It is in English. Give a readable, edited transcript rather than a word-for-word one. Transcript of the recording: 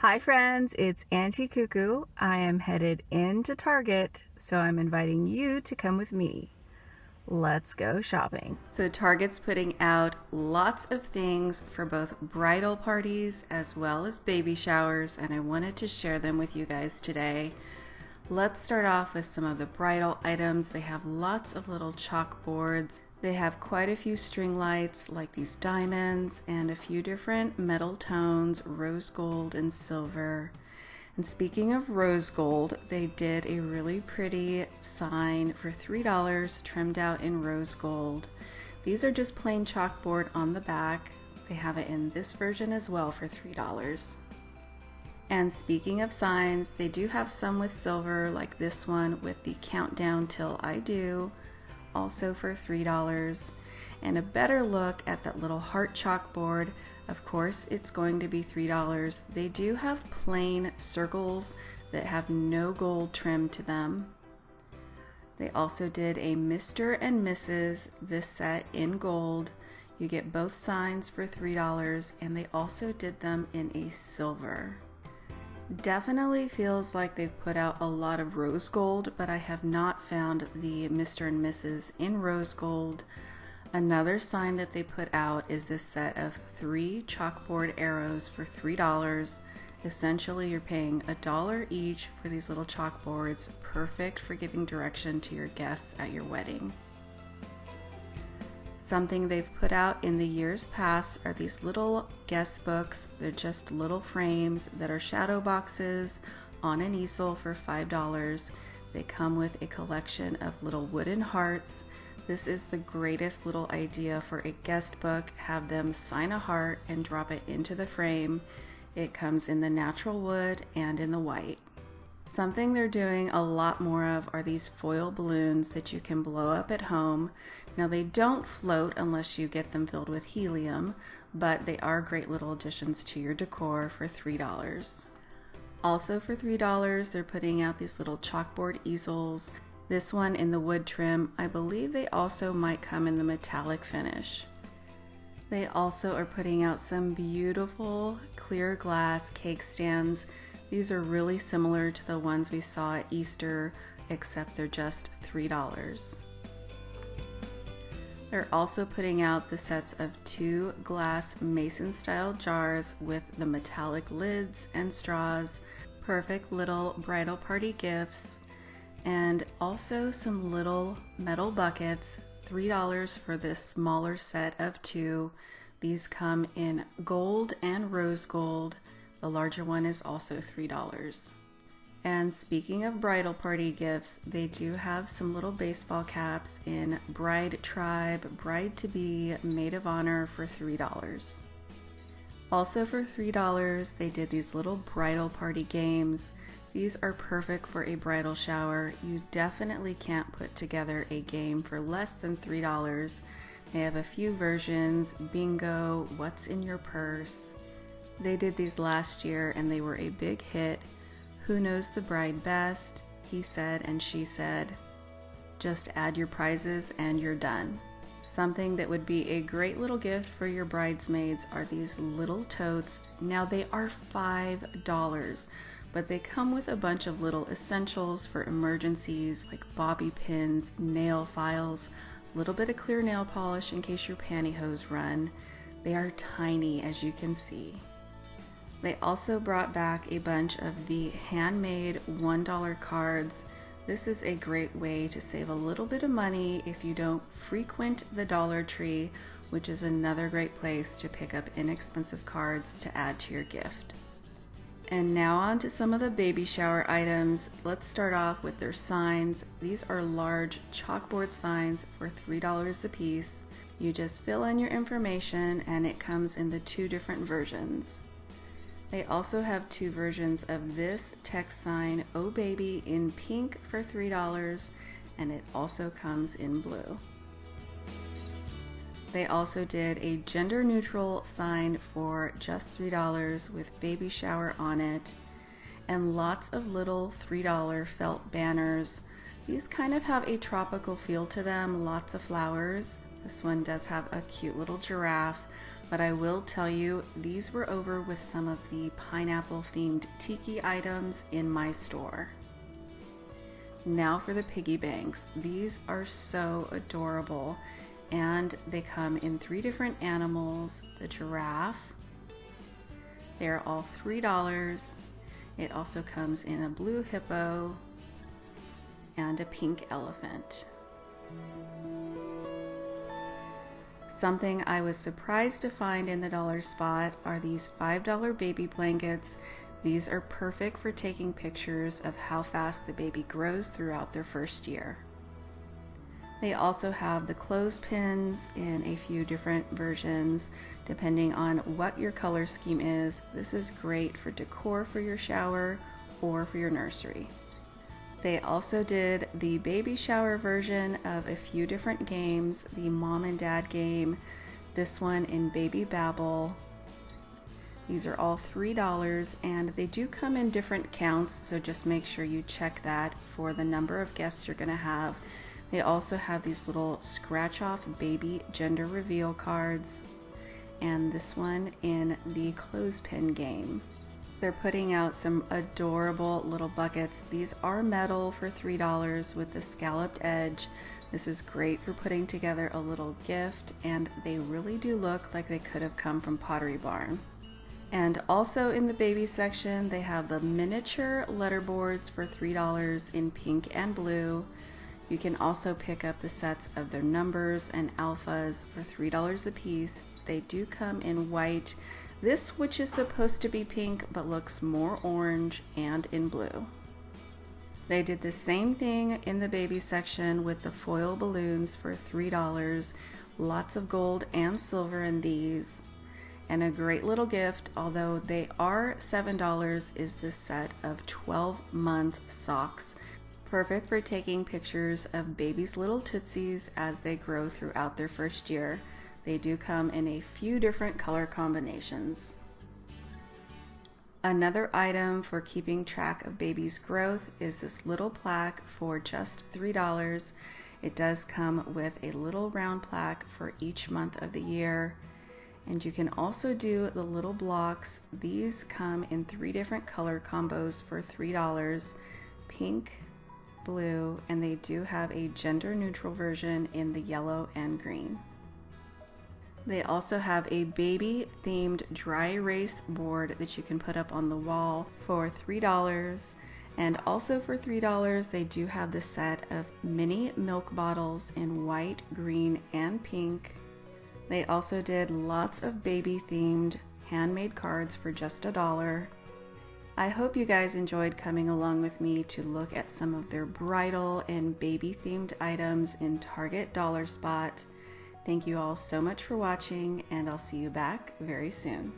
Hi friends, it's Auntie Cuckoo. I am headed into Target, so I'm inviting you to come with me. Let's go shopping. So Target's putting out lots of things for both bridal parties as well as baby showers, and I wanted to share them with you guys today. Let's start off with some of the bridal items. They have lots of little chalkboards. They have quite a few string lights like these diamonds and a few different metal tones, rose gold and silver. And speaking of rose gold, they did a really pretty sign for $3 trimmed out in rose gold. These are just plain chalkboard on the back. They have it in this version as well for $3. And speaking of signs, they do have some with silver, like this one with the countdown till I do, also for $3. And a better look at that little heart chalkboard, of course it's going to be $3. They do have plain circles that have no gold trim to them. They also did a Mr. and Mrs. this set in gold. You get both signs for $3, and they also did them in a silver. Definitely feels like they've put out a lot of rose gold, but I have not found the Mr. and Mrs. in rose gold. Another sign that they put out is this set of 3 chalkboard arrows for $3. Essentially, you're paying $1 each for these little chalkboards, perfect for giving direction to your guests at your wedding. Something they've put out in the years past are these little guest books. They're just little frames that are shadow boxes on an easel for $5. They come with a collection of little wooden hearts. This is the greatest little idea for a guest book. Have them sign a heart and drop it into the frame. It comes in the natural wood and in the white. Something they're doing a lot more of are these foil balloons that you can blow up at home. Now they don't float unless you get them filled with helium, but they are great little additions to your decor for $3. Also for $3, they're putting out these little chalkboard easels. This one in the wood trim. I believe they also might come in the metallic finish. They also are putting out some beautiful clear glass cake stands. These are really similar to the ones we saw at Easter, except they're just $3. They're also putting out the sets of 2 glass mason style jars with the metallic lids and straws, perfect little bridal party gifts, and also some little metal buckets, $3 for this smaller set of 2. These come in gold and rose gold. The larger one is also $3. And speaking of bridal party gifts, they do have some little baseball caps in Bride Tribe, Bride to Be, Maid of Honor for $3. Also for $3, they did these little bridal party games. These are perfect for a bridal shower. You definitely can't put together a game for less than $3. They have a few versions: bingo, what's in your purse. They did these last year and they were a big hit. Who knows the bride best? He said and she said. Just add your prizes and you're done. Something that would be a great little gift for your bridesmaids are these little totes. Now they are $5, but they come with a bunch of little essentials for emergencies like bobby pins, nail files, a little bit of clear nail polish in case your pantyhose run. They are tiny, as you can see. They also brought back a bunch of the handmade $1 cards. This is a great way to save a little bit of money if you don't frequent the Dollar Tree, which is another great place to pick up inexpensive cards to add to your gift. And now on to some of the baby shower items. Let's start off with their signs. These are large chalkboard signs for $3 a piece. You just fill in your information and it comes in the 2 different versions. They also have 2 versions of this text sign, Oh Baby, in pink for $3, and it also comes in blue. They also did a gender neutral sign for just $3 with baby shower on it, and lots of little $3 felt banners. These kind of have a tropical feel to them, lots of flowers. This one does have a cute little giraffe, but I will tell you, these were over with some of the pineapple themed tiki items in my store. Now for the Piggy Banks. These are so adorable, and they come in 3 different animals. The giraffe, they're all $3. It also comes in a blue hippo and a pink elephant. Something I was surprised to find in the dollar spot are these $5 baby blankets. These are perfect for taking pictures of how fast the baby grows throughout their first year. They also have the clothespins in a few different versions depending on what your color scheme is. This is great for decor for your shower or for your nursery. They also did the baby shower version of a few different games, the mom and dad game, this one in Baby Babble. These are all $3 and they do come in different counts, so just make sure you check that for the number of guests you're gonna have. They also have these little scratch off baby gender reveal cards, and this one in the clothespin game. They're putting out some adorable little buckets. These are metal for $3 with the scalloped edge. This is great for putting together a little gift, and they really do look like they could have come from Pottery Barn. And also in the baby section, they have the miniature letterboards for $3 in pink and blue. You can also pick up the sets of their numbers and alphas for $3 a piece. They do come in white. This, which is supposed to be pink but looks more orange, and in blue. They did the same thing in the baby section with the foil balloons for $3. Lots of gold and silver in these. And a great little gift, although they are $7, is this set of 12-month socks. Perfect for taking pictures of baby's little tootsies as they grow throughout their first year. They do come in a few different color combinations. Another item for keeping track of baby's growth is this little plaque for just $3. It does come with a little round plaque for each month of the year. And you can also do the little blocks. These come in 3 different color combos for $3, pink, blue, and they do have a gender neutral version in the yellow and green. They also have a baby themed dry erase board that you can put up on the wall for $3. And also for $3, they do have the set of mini milk bottles in white, green, and pink. They also did lots of baby themed handmade cards for just $1. I hope you guys enjoyed coming along with me to look at some of their bridal and baby themed items in Target Dollar Spot. Thank you all so much for watching, and I'll see you back very soon.